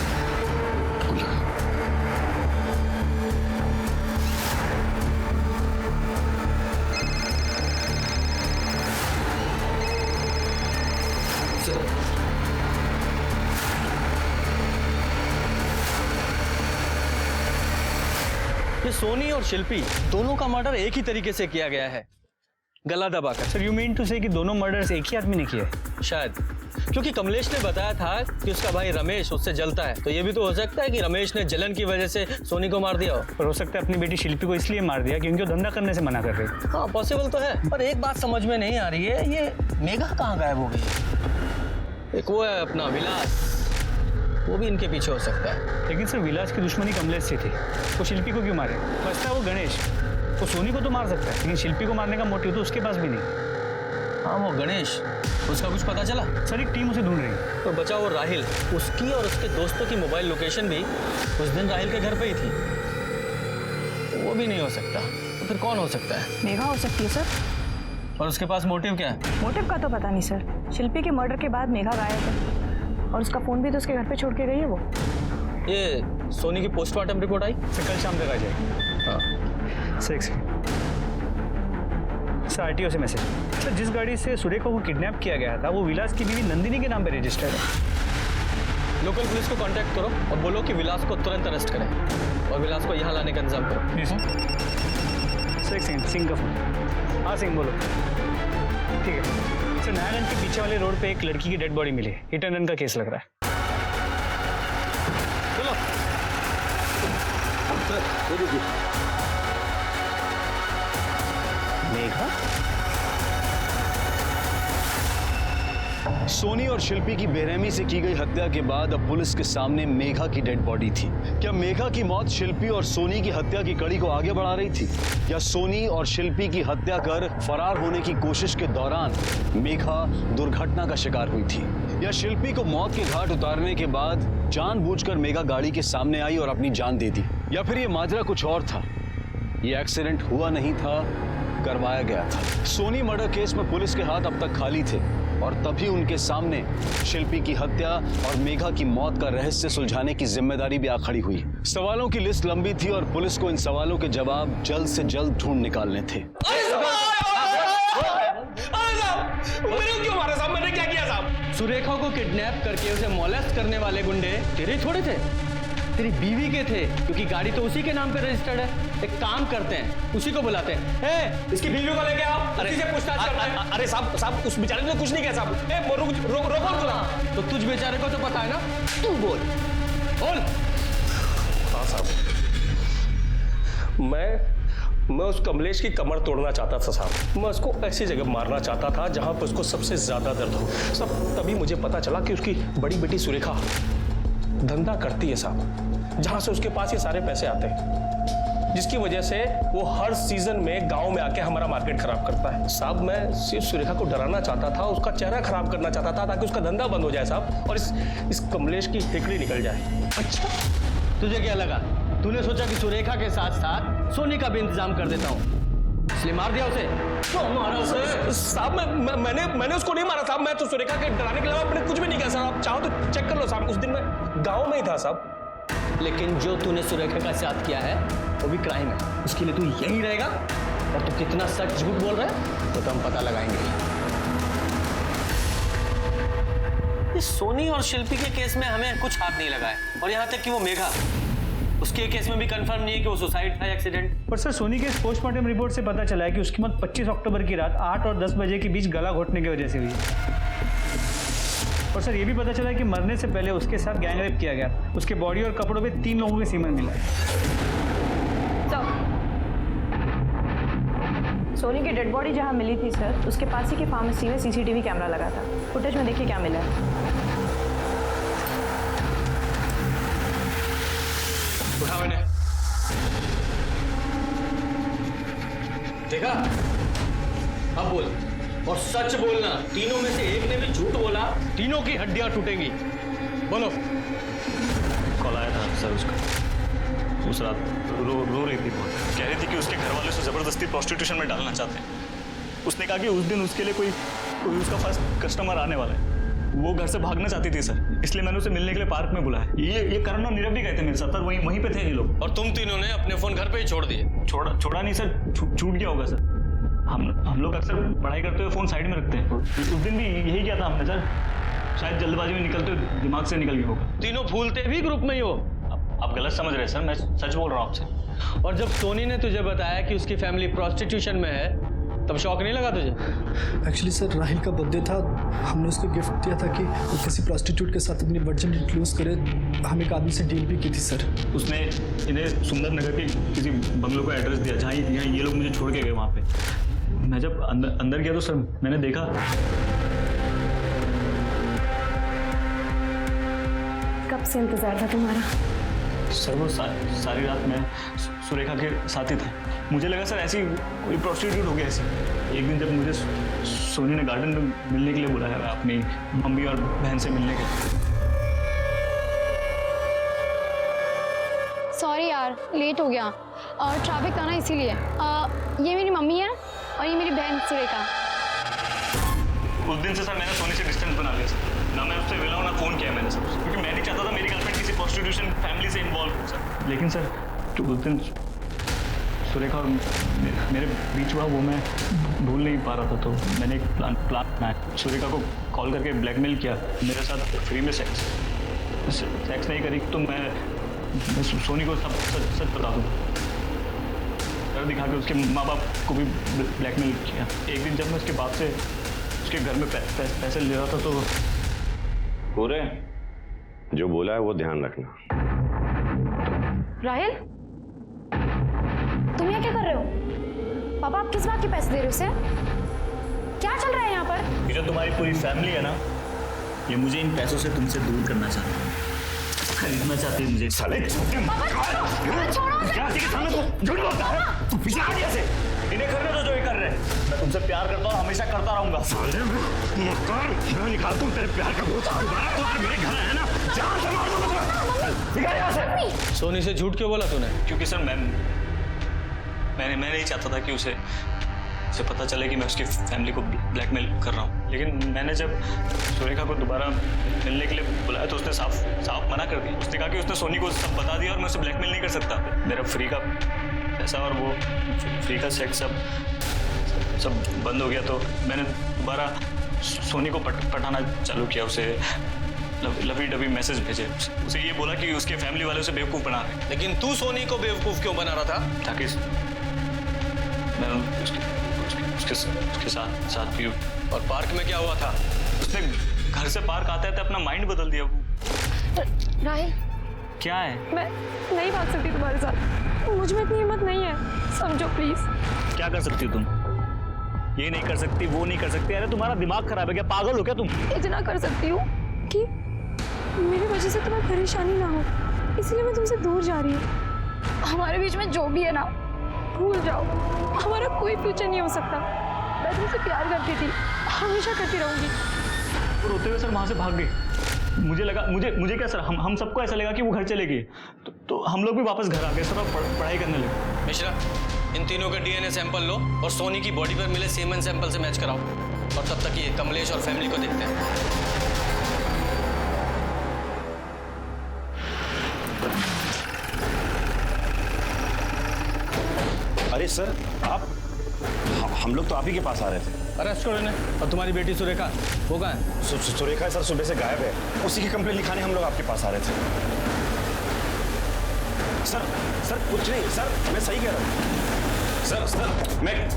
ये सोनी और शिल्पी दोनों का मर्डर एक ही तरीके से किया गया है, गला दबाकर। सर यू मीन टू से कि दोनों मर्डर्स एक ही आदमी ने किए? शायद, क्योंकि कमलेश ने बताया था कि उसका भाई रमेश उससे जलता है, तो ये भी तो हो सकता है कि रमेश ने जलन की वजह से सोनी को मार दिया हो। पर हो सकता है अपनी बेटी शिल्पी को इसलिए मार दिया क्योंकि वो धंधा करने से मना कर रही। हाँ पॉसिबल तो है, पर एक बात समझ में नहीं आ रही है, ये मेघा कहाँ गायब हो गई? एक वो है अपना विलास, वो भी इनके पीछे हो सकता है। लेकिन सर विलास की दुश्मनी कमलेश से थी, वो शिल्पी को क्यों मारे? बचता है वो गणेश, वो सोनी को तो मार सकता है लेकिन शिल्पी को मारने का मोटिव तो उसके पास भी नहीं। हाँ वो गणेश, उसका कुछ पता चला? सर एक टीम उसे ढूंढ रही है। तो बचा वो राहिल, उसकी और उसके दोस्तों की मोबाइल लोकेशन भी उस दिन राहिल के घर पे ही थी, तो वो भी नहीं हो सकता। तो फिर कौन हो सकता है? मेघा हो सकती है सर। और उसके पास मोटिव क्या है? मोटिव का तो पता नहीं सर, शिल्पी के मर्डर के बाद मेघा गायब है और उसका फोन भी तो उसके घर पे छोड़ के गई है वो। ये सोनी की पोस्टमार्टम रिपोर्ट आई? सर कल शाम तक आ जाएगी। हाँ सर आरटीओ से मैसेज। सर जिस गाड़ी से सुरेखा को किडनैप किया गया था वो विलास की बीवी नंदिनी के नाम पे रजिस्टर्ड है। लोकल पुलिस को कांटेक्ट करो और बोलो कि विलास को तुरंत अरेस्ट करें और विलास को यहाँ लाने का इंतजाम करो। जी सर। सर एक सेकंड, सिंह का फोन। हाँ सिंह बोलो। ठीक है सर, नारायण के पीछे वाले रोड पे एक लड़की की डेड बॉडी मिली है, हिट एंड रन का केस लग रहा है। चलो मेघा? सोनी और शिल्पी की बेरहमी से की गई हत्या के बाद अब पुलिस के सामने मेघा की डेड बॉडी थी। क्या मेघा की मौत शिल्पी और सोनी की हत्या की कड़ी को आगे बढ़ा रही थी, या सोनी और शिल्पी की हत्या कर फरार होने की कोशिश के दौरान मेघा दुर्घटना का शिकार हुई थी, या शिल्पी को मौत के घाट उतारने के बाद जानबूझकर मेघा गाड़ी के सामने आई और अपनी जान दे दी, या फिर ये माजरा कुछ और था, ये एक्सीडेंट हुआ नहीं था, करवाया गया था। सोनी मर्डर केस में पुलिस के हाथ अब तक खाली थे, और तभी उनके सामने शिल्पी की हत्या और मेघा की मौत का रहस्य सुलझाने की जिम्मेदारी भी आ खड़ी हुई। सवालों की लिस्ट लंबी थी और पुलिस को इन सवालों के जवाब जल्द से जल्द ढूंढ निकालने थे। क्यों मारा साहब? मैंने क्या किया साहब? सुरेखा को किडनैप करके उसे मोलेस्ट करने वाले गुंडे तेरे थोड़े थे, तेरी बीवी के थे, क्योंकि गाड़ी तो उसी के नाम पे रजिस्टर्ड है। एक काम करते हैं, उसी को बुलाते हैं। इसकी बीवी को लेके आओ, उसी से पूछताछ करते हैं। अरे साहब उस बेचारे ने कुछ नहीं किया साहब। रोको। तो तुझ बेचारे को तो पता है ना, तू बोल। हाँ साहब, मैं उस कमलेश की कमर तोड़ना चाहता था साहब। मैं उसको ऐसी जगह मारना चाहता था जहां पर उसको सबसे ज्यादा दर्द हो साहब। तभी मुझे पता चला कि उसकी बड़ी बेटी सुरेखा धंधा करती है साहब, जहां से उसके पास ये सारे पैसे आते हैं, जिसकी वजह से वो हर सीजन में गांव में आके हमारा मार्केट खराब करता है साहब। मैं सिर्फ सुरेखा को डराना चाहता था, उसका चेहरा खराब करना चाहता था, ताकि उसका धंधा बंद हो जाए साहब, और इस कमलेश की हिकड़ी निकल जाए। अच्छा, तुझे क्या लगा? तूने सोचा कि सुरेखा के साथ साथ सोनी का भी इंतजाम कर देता हूँ, इसलिए मार दिया उसे? तो मारा साहब? मैंने उसको नहीं मारा साहब। मैं तो सुरेखा के डराने के अलावा मैंने कुछ भी नहीं किया साहब। आप चाहो तो चेक कर लो साहब, उस दिन मैं गांव में ही था साहब। लेकिन जो तूने सुरेखा का साथ किया है वो भी क्राइम है, उसके लिए तू यहीं रहेगा। और तू कितना सच झूठ बोल रहा है तो हम पता लगाएंगे। इस सोनी और शिल्पी के केस में हमें कुछ हाथ नहीं लगा है, और यहाँ तक कि वो मेघा, उसके केस में भी कंफर्म नहीं है कि वो सुसाइड था या एक्सीडेंट। पर सर, सोनी के पोस्टमार्टम रिपोर्ट से पता चला है कि उसकी मौत 25 अक्टूबर की रात 8 और 10 बजे के बीच गला घोटने की वजह से हुई है। और सर, ये भी पता चला है कि मरने से पहले उसके साथ गैंग रेप किया गया। उसके बॉडी और कपड़ों पे 3 लोगों के सीमन मिला। सोनी की डेड बॉडी जहाँ मिली थी सर, उसके पास ही के फार्मेसी में CCTV कैमरा लगा था। फुटेज में देखिए क्या मिला है। उठा मैंने देखा। अब बोल, और सच बोलना। तीनों में से एक ने भी झूठ बोला, तीनों की हड्डियां टूटेंगी। बोलो। कॉल आया था सर उसका, उस रात रो रही थी बहुत। कह रही थी कि उसके घर वाले उसे जबरदस्ती प्रोस्टिट्यूशन में डालना चाहते हैं। उसने कहा कि उस दिन उसके लिए कोई उसका फर्स्ट कस्टमर आने वाला है। वो घर से भागना चाहती थी सर, इसलिए मैंने उसे मिलने के लिए पार्क में बुलाया। ये करण और नीरव भी गए थे मेरे साथ, वहीं पे थे ये लोग। और तुम तीनों ने अपने फोन घर पे ही छोड़ दिए? छोड़ा नहीं सर, छूट गया होगा सर। हम लोग अक्सर पढ़ाई करते हुए फोन साइड में रखते हैं। उस दिन भी यही किया था हमने सर, शायद जल्दबाजी में निकलते हुए दिमाग से निकल गया होगा। तीनों भूलते भी ग्रुप में ही हो? आप गलत समझ रहे हैं सर, मैं सच बोल रहा हूँ आपसे। और जब सोनी ने तुझे बताया कि उसकी फैमिली प्रोस्टिट्यूशन में है, तब शौक नहीं लगा तुझे? एक्चुअली सर, राहिल का बर्थडे था, हमने उसको गिफ्ट दिया था कि वो किसी प्रोस्टिट्यूट के साथ अपनी वर्जिनिटी लूज करे। हम एक आदमी से डील भी की थी सर। उसने इन्हें सुंदर नगर के किसी बंगलों का एड्रेस दिया, जहाँ ये लोग मुझे छोड़ के गए वहाँ पे। मैं जब अंदर गया तो सर मैंने देखा। कब से इंतजार था तुम्हारा? सर वो सारी रात मैं सुरेखा के साथ ही था। मुझे लगा सर ऐसी कोई प्रोस्टिट्यूट हो गया ऐसी। एक दिन जब मुझे सोनी ने गार्डन में मिलने के लिए बुलाया, अपनी मम्मी और बहन से मिलने के लिए। सॉरी यार, लेट हो गया और ट्रैफिक था ना, इसीलिए। ये मेरी मम्मी है और ये मेरी बहन सुरेखा। उस दिन से सर मैंने सोनी से डिस्टेंस बना लिया सर। ना मैं उससे मिला हूँ ना फोन किया मैंने सर, क्योंकि मैं नहीं चाहता था मेरी गर्लफ्रेंड किसी प्रोस्टिट्यूशन फैमिली से इन्वॉल्व हो सर। लेकिन सर जो उस दिन सुरेखा और मेरे बीच हुआ वो मैं भूल नहीं पा रहा था, तो मैंने एक प्लान बनाया। सुरेखा को कॉल करके ब्लैकमेल किया, मेरे साथ फ्री में सेक्स नहीं करी तो मैं सोनी को सब सच बता दूँ। डर दिखा के उसके माँ बाप को भी ब्लैकमेल किया। एक दिन जब मैं उसके बाप से उसके घर में पैसे ले रहा था तो पूरे जो बोला है वो ध्यान रखना। राहिल, तुम यहाँ क्या कर रहे हो? पापा, आप किस बात के पैसे दे रहे हो उसे? क्या चल रहा है यहाँ पर? ये जो तुम्हारी पूरी फैमिली है ना, ये मुझे इन पैसों से तुमसे दूर करना चाहती है, खरीदना चाहती है मुझे। साले इन्हें करने दो जो ये कर रहे हैं। मैं तुमसे प्यार करता हूँ, हमेशा करता रहूंगा। मैं निकाल दूं तेरे प्यार का भूत। मेरे घर है ना, जान से मार दूंगा। यहाँ से। सोनी से झूठ क्यों बोला तूने? क्योंकि सर मैं नहीं चाहता था कि उसे उसे पता चले कि मैं उसकी फैमिली को ब्लैकमेल कर रहा हूँ। लेकिन मैंने जब सुरेखा को दोबारा मिलने के लिए बुलाया तो उसने साफ मना कर दिया। उसने कहा कि उसने सोनी को सब बता दिया और मैं उसे ब्लैकमेल नहीं कर सकता। मेरा फ्री का पैसा और वो फ्री का सेक्स सब बंद हो गया। तो मैंने दोबारा सोनी को पटाना चालू किया। उसे लवी डबी मैसेज भेजे, उसे ये बोला कि उसके फैमिली वाले उसे बेवकूफ़ बना रहे। लेकिन तू सोनी को बेवकूफ़ क्यों बना रहा था? ताकि मैं उसके साथ भी। और पार्क में क्या हुआ था? उसने घर से पार्क आते अपना माइंड बदल दिया। राहिल, क्या है? मैं नहीं भाग सकती तुम्हारे साथ, मुझ में इतनी हिम्मत नहीं है, समझो प्लीज। क्या कर सकती हो तुम? ये नहीं कर सकती, वो नहीं कर सकती। अरे तुम्हारा दिमाग खराब है क्या? पागल हो क्या तुम? इतना कर सकती हूँ कि मेरी वजह से तुम्हें परेशानी ना हो, इसलिए मैं तुमसे दूर जा रही हूँ। हमारे बीच में जो भी है ना, भूल जाओ, हमारा कोई फ्यूचर नहीं हो सकता। मैं तुमसे प्यार करती थी, हमेशा करती रहूंगी। रोते हुए सर वहां से भाग गए। मुझे लगा, मुझे क्या सर, हम सबको ऐसा लगा कि वो घर चले गए। तो हम लोग भी वापस घर आ गए सर और पढ़ाई करने लगे। मिश्रा, इन तीनों का डीएनए सैंपल लो और सोनी की बॉडी पर मिले सीमेन सैंपल से मैच कराओ। और तब तक ये कमलेश और फैमिली को देखते हैं। अरे सर, आप हम लोग तो आप ही के पास आ रहे थे। अरेस्ट करो इन्हें। और तुम्हारी बेटी सुरेखा वो कहाँ है? सुरेखा सर सुबह से गायब है। उसी की कंप्लेंट लिखाने हम लोग आपके पास आ रहे थे। सर कुछ नहीं सर, मैं सही कह रहा हूँ। सर मैं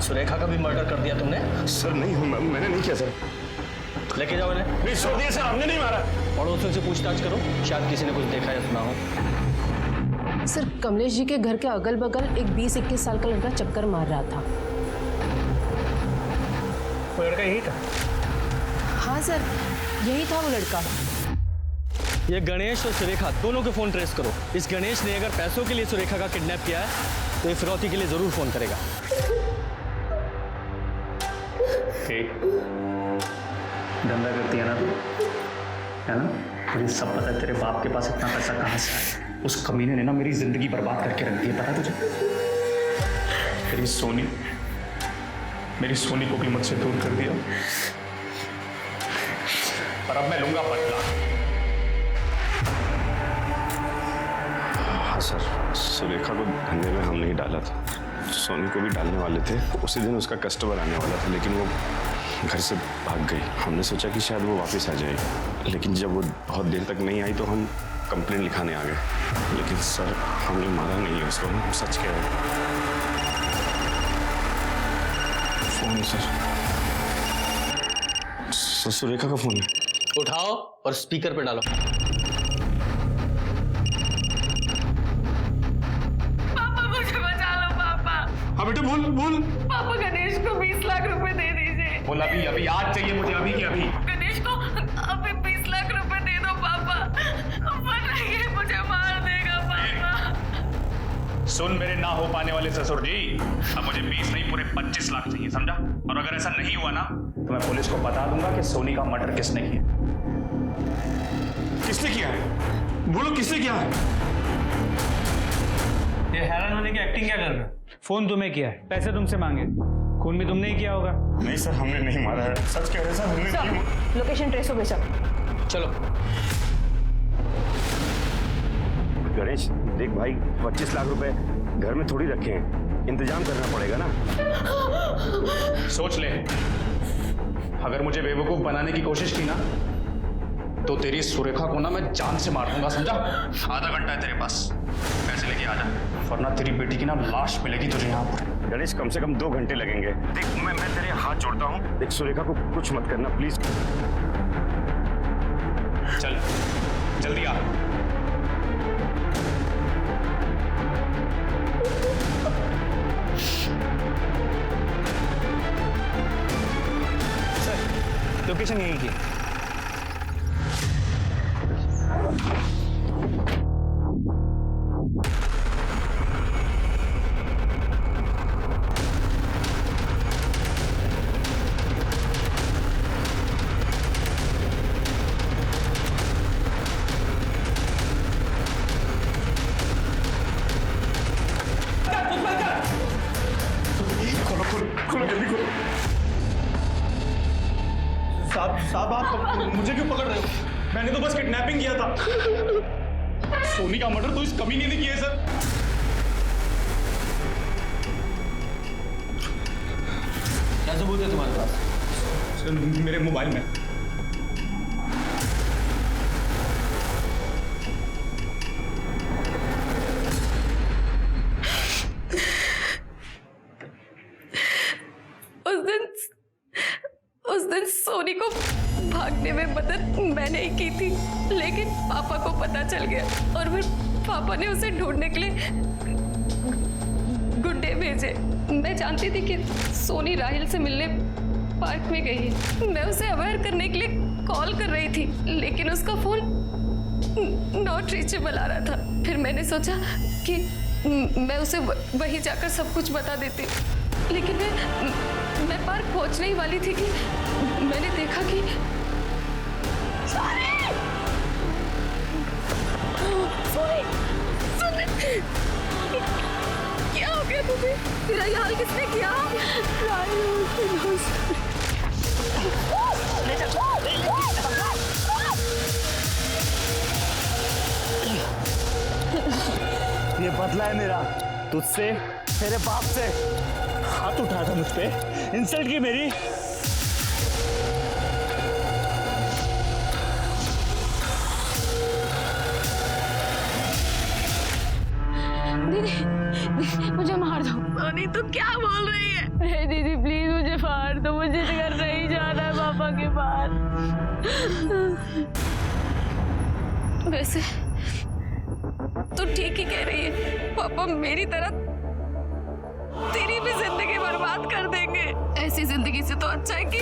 सुरेखा का भी मर्डर कर दिया तुमने? सर नहीं, मैंने नहीं किया सर। लेके जाओ इन्हें। नहीं छोड़ दिए सर, हमने नहीं मारा। पड़ोसियों से पूछताछ करो, शायद किसी ने कुछ देखा या सुना हो। सर, कमलेश जी के घर के अगल बगल एक 20-21 साल का लड़का चक्कर मार रहा था। वो लड़का यही था? हाँ सर, यही था वो लड़का। ये गणेश और सुरेखा दोनों के फोन ट्रेस करो। इस गणेश ने अगर पैसों के लिए सुरेखा का किडनैप किया है तो ये फिरौती के लिए जरूर फोन करेगा। धंधा करती है ना तू, है ना? मुझे सब पता है तेरे बाप के पास इतना पैसा कहाँ से आया। उस कमीने ने ना मेरी जिंदगी बर्बाद करके रख दी है, पता तुझे? मेरी सोनी को भी मुझसे दूर कर दिया, पर अब मैं लूंगा बदला। हाँ सर, सुरेखा को धंधे में हम नहीं डाला था, सोनी को भी डालने वाले थे। उसी दिन उसका कस्टमर आने वाला था, लेकिन वो घर से भाग गई। हमने सोचा कि शायद वो वापस आ जाएगी, लेकिन जब वो बहुत देर तक नहीं आई तो हम कंप्लेंट लिखाने आ गए। लेकिन सर, हमने मारा नहीं है उसको, हम सच कह रहे हैं। फोन है सर, सुरेखा का फोन है। उठाओ और स्पीकर पे डालो। पापा मुझे बचा लो पापा। हाँ बेटे बोल। पापा गणेश को 20 लाख रुपए दे दीजिए। बोल अभी आज चाहिए मुझे, अभी की अभी। गणेश को अभी 20 लाख रुपए दे दो पापा, वरना ये मुझे मार देगा पापा। सुन मेरे ना हो पाने वाले ससुर जी, अब मुझे 20 नहीं पूरे 25 लाख चाहिए, समझा? और अगर ऐसा नहीं हुआ ना तो मैं पुलिस को बता दूंगा कि सोनी का मर्डर किसने किया। किसने किया है? बोलो किसने किया है? ये हैरान होने की एक्टिंग क्या कर रहे हो? फोन तुम्हें किया है, पैसे तुमसे मांगे, खून भी तुमने ही किया होगा। नहीं सर, हमने नहीं मारा है, सच कह रहे हैं सर, हमने नहीं। लोकेशन ट्रेस हो गई सर। चलो गणेश देख भाई, 25 लाख रुपए घर में थोड़ी रखे हैं, इंतजाम करना पड़ेगा ना। सोच ले, अगर मुझे बेवकूफ बनाने की कोशिश की ना तो तेरी सुरेखा को ना मैं जान से मार दूंगा, समझा? आधा घंटा है तेरे पास, पैसे लेके आ जा, वरना तेरी बेटी की ना लाश मिलेगी तुझे यहाँ पर। गणेश कम से कम 2 घंटे लगेंगे। देख मैं तेरे हाथ जोड़ता हूँ, देख सुरेखा को कुछ मत करना प्लीज। चल जल्दी आ। सर लोकेशन यहीं की। मैंने तो बस किडनैपिंग किया था। सोनी का मर्डर तो इस कमीने ने किया है सर। क्या सबूत है तुम्हारे पास? सर मेरे मोबाइल में। उस दिन सोनी को भागने में मदद मैंने ही की थी, लेकिन पापा को पता चल गया और फिर पापा ने उसे ढूंढने के लिए गुंडे भेजे। मैं जानती थी कि सोनी राहिल से मिलने पार्क में गई है। मैं उसे अवेयर करने के लिए कॉल कर रही थी, लेकिन उसका फोन नॉट रीचेबल आ रहा था। फिर मैंने सोचा कि मैं उसे वहीं जाकर सब कुछ बता देती, लेकिन मैं पार्क पहुंचने ही वाली थी कि मैंने देखा कि क्या हो गया तुम्हें? तेरा ये हाल किसने किया? ये बदला है मेरा तुझसे, तेरे बाप से। हाथ उठाया था मुझ पे, इंसल्ट की मेरी। दीदी मुझे मार दो। सोनी तू क्या बोल रही है? अरे दीदी प्लीज मुझे मार दो, मुझे घर नहीं जाना है पापा के पास। वैसे तू ठीक ही कह रही है, पापा मेरी तरह तेरी भी जिंदगी बर्बाद कर देंगे। ऐसी जिंदगी से तो अच्छा है कि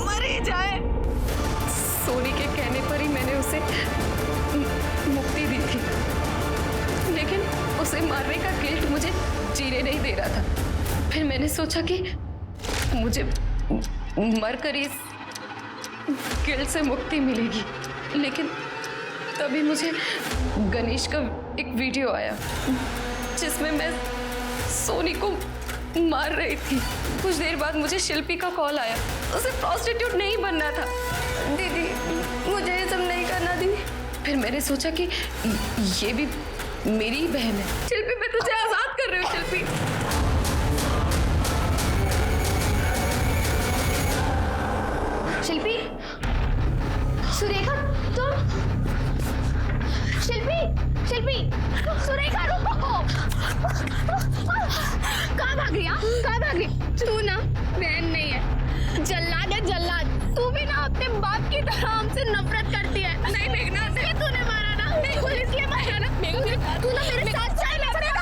मर ही जाए। सोनी के कहने पर ही मैंने उसे मुक्ति दी थी, लेकिन उसे मारने का गिल्ट मुझे जीने नहीं दे रहा था। फिर मैंने सोचा कि मुझे मरकर इस गिल्ट से मुक्ति मिलेगी, लेकिन तभी मुझे गणेश का एक वीडियो आया जिसमें मैं सोनी को मार रही थी। कुछ देर बाद मुझे शिल्पी का कॉल आया, उसे प्रोस्टिट्यूट नहीं बनना था। दीदी मुझे ये सब नहीं करना दीदी। फिर मैंने सोचा कि ये भी मेरी ही बहन है। शिल्पी मैं तुझे आजाद कर रही हूँ। शिल्पी शिल्पी, सुरेखा तुम, शिल्पी, शिल्पी, सुरेखा रुको। कहाँ भाग रही? कहाँ भाग रही? तू ना बहन नहीं है, जल्लाद है जल्लाद। तू भी ना अपने बाप की तरह हमसे नफरत करती है। नहीं मेघना, तूने मारा ना? नहीं पुलिस ने मारा ना? मेघना तू ना मेरे साथ चल,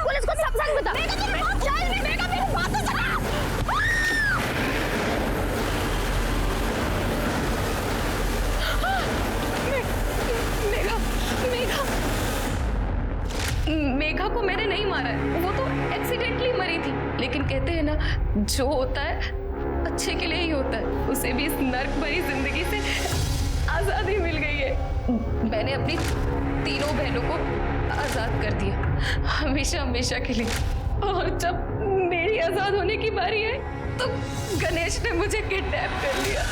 पुलिस को सब सच बता। मेघना तेरे बाप चल, मेघना मेरे बात तो सुना। मेघा, मेघा, मेघा को मैंने नहीं मारा है, वो तो एक्सीडेंटली मरी थी। लेकिन कहते हैं ना, जो होता है अच्छे के लिए ही होता है। उसे भी इस नर्क भरी जिंदगी से आजादी मिल गई है। मैंने अपनी तीनों बहनों को आजाद कर दिया, हमेशा हमेशा के लिए। और जब मेरी आजाद होने की बारी है तो गणेश ने मुझे किडनैप कर लिया।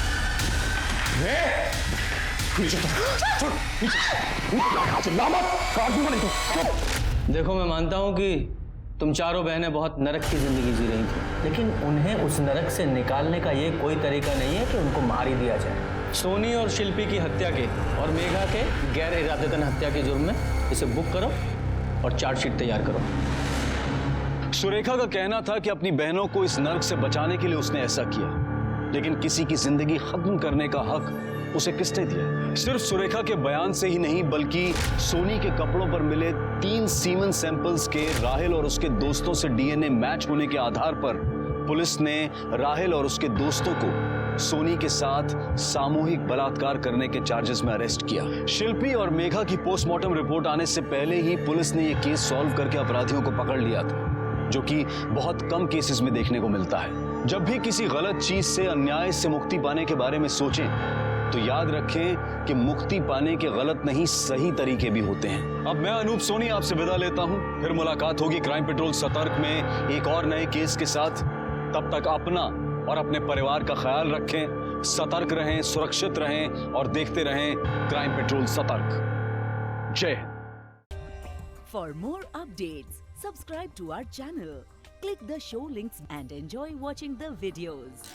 देखो मैं मानता हूँ कि तुम चारों बहनें बहुत नरक की जिंदगी जी रही थी, लेकिन उन्हें उस नरक से निकालने का ये कोई तरीका नहीं है कि उनको मार ही दिया जाए। सोनी और शिल्पी की हत्या के और मेघा के गैर इरादतन हत्या के जुर्म में इसे बुक करो और चार्जशीट तैयार करो। सुरेखा का कहना था कि अपनी बहनों को इस नर्क से बचाने के लिए उसने ऐसा किया, लेकिन किसी की जिंदगी खत्म करने का हक उसे किसने दिया? सिर्फ सुरेखा के बयान से ही नहीं, बल्कि सोनी के कपड़ों पर मिले 3 सीमन सैंपल्स के राहिल और उसके दोस्तों से डीएनए मैच होने के आधार पर पुलिस ने राहिल और उसके दोस्तों को सोनी के साथ सामूहिक बलात्कार करने के चार्जेस में अरेस्ट किया। शिल्पी और मेघा की पोस्टमार्टम रिपोर्ट आने से पहले ही पुलिस ने यह केस सॉल्व करके अपराधियों को पकड़ लिया था, जो कि बहुत कम केसेस में देखने को मिलता है। जब भी किसी गलत चीज से, अन्याय से मुक्ति पाने के बारे में सोचें तो याद रखें कि मुक्ति पाने के गलत नहीं, सही तरीके भी होते हैं। अब मैं अनूप सोनी आपसे विदा लेता हूं, फिर मुलाकात होगी क्राइम पेट्रोल सतर्क में एक और नए केस के साथ। तब तक अपना और अपने परिवार का ख्याल रखें। सतर्क रहें, सुरक्षित रहें और देखते रहें क्राइम पेट्रोल सतर्क। जय Hind. For more updates, subscribe to our channel, click the show links and enjoy watching the videos.